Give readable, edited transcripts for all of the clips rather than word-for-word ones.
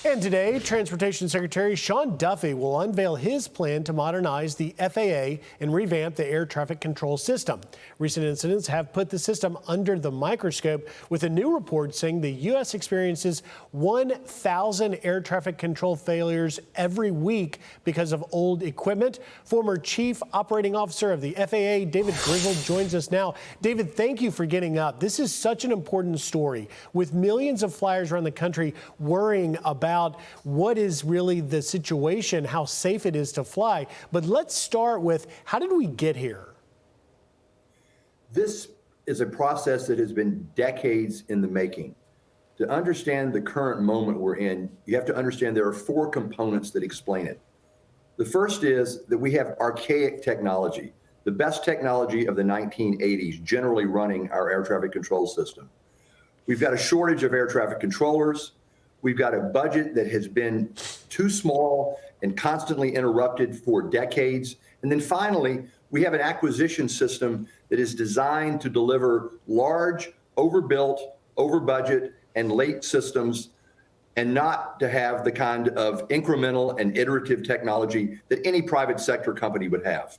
And today, Transportation Secretary Sean Duffy will unveil his plan to modernize the FAA and revamp the air traffic control system. Recent incidents have put the system under the microscope, with a new report saying the U.S. experiences 1,000 air traffic control failures every week because of old equipment. Former Chief Operating Officer of the FAA, David Grizzle, joins us now. David, thank you for getting up. This is such an important story, with millions of flyers around the country worrying about what is really the situation, how safe it is to fly. But let's start with, how did we get here? This is a process that has been decades in the making. To understand the current moment we're in, you have to understand there are four components that explain it. The first is that we have archaic technology, the best technology of the 1980s, generally running our air traffic control system. We've got a shortage of air traffic controllers. We've got a budget that has been too small and constantly interrupted for decades. And then finally, we have an acquisition system that is designed to deliver large, overbuilt, over budget, and late systems, and not to have the kind of incremental and iterative technology that any private sector company would have.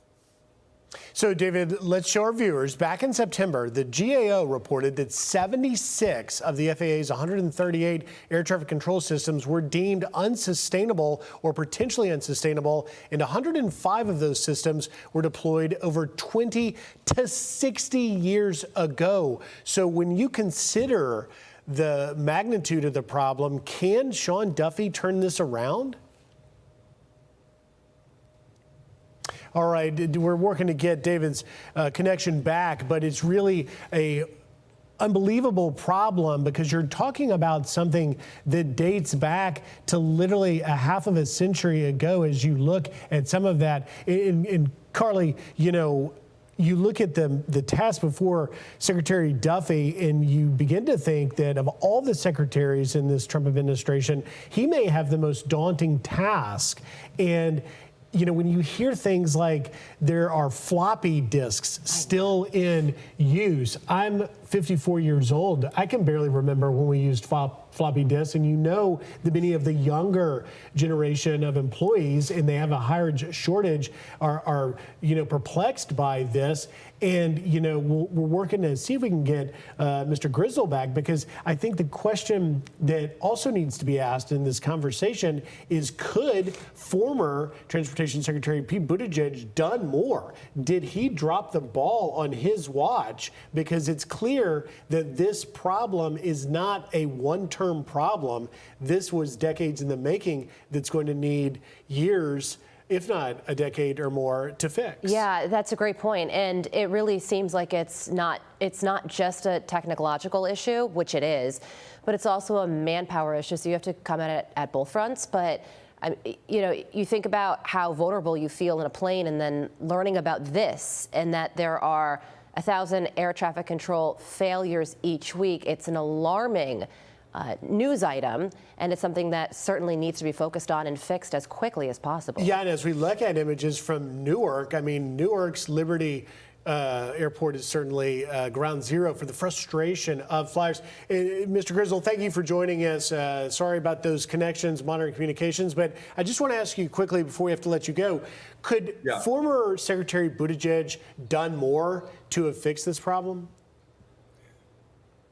So, David, let's show our viewers. Back in September, the GAO reported that 76 of the FAA's 138 air traffic control systems were deemed unsustainable or potentially unsustainable, and 105 of those systems were deployed over 20 to 60 years ago. So when you consider the magnitude of the problem, can Sean Duffy turn this around? All right, we're working to get David's connection back, but it's really a unbelievable problem, because you're talking about something that dates back to literally a half of a century ago. As you look at some of that, and Carly, you know, you look at the task before Secretary Duffy, and you begin to think that of all the secretaries in this Trump administration, he may have the most daunting task. And you know, when you hear things like there are floppy disks still in use, I'm 54 years old. I can barely remember when we used floppy disks, and you know that many of the younger generation of employees, and they have a higher shortage, are you know, perplexed by this. And you know, we're working to see if we can get Mr. Grizzle back, because I think the question that also needs to be asked in this conversation is, could former Transportation Secretary Pete Buttigieg done more? Did he drop the ball on his watch? Because it's clear that this problem is not a one-term problem. This was decades in the making that's going to need years, if not a decade or more, to fix. Yeah, that's a great point. And it really seems like it's not just a technological issue, which it is, but it's also a manpower issue. So you have to come at it at both fronts. But you know, you think about how vulnerable you feel in a plane, and then learning about this, and that there are 1,000 air traffic control failures each week. It's an alarming news item, and it's something that certainly needs to be focused on and fixed as quickly as possible. Yeah, and as we look at images from Newark, I mean, Newark's Liberty Airport is certainly ground zero for the frustration of flyers. Mr. Grizzle, thank you for joining us. Sorry about those connections, monitoring communications, but I just want to ask you quickly before we have to let you go, could former Secretary Buttigieg done more to have fixed this problem?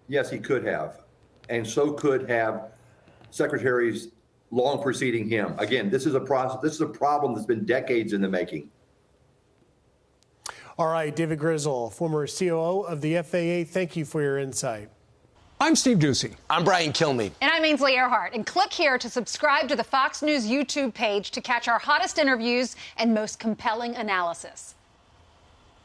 Yes, he could have. And so could have secretaries long preceding him. Again, this is a process. This is a problem that's been decades in the making. All right, David Grizzle, former COO of the FAA, thank you for your insight. I'm Steve Doocy. I'm Brian Kilmeade. And I'm Ainsley Earhart. And click here to subscribe to the Fox News YouTube page to catch our hottest interviews and most compelling analysis.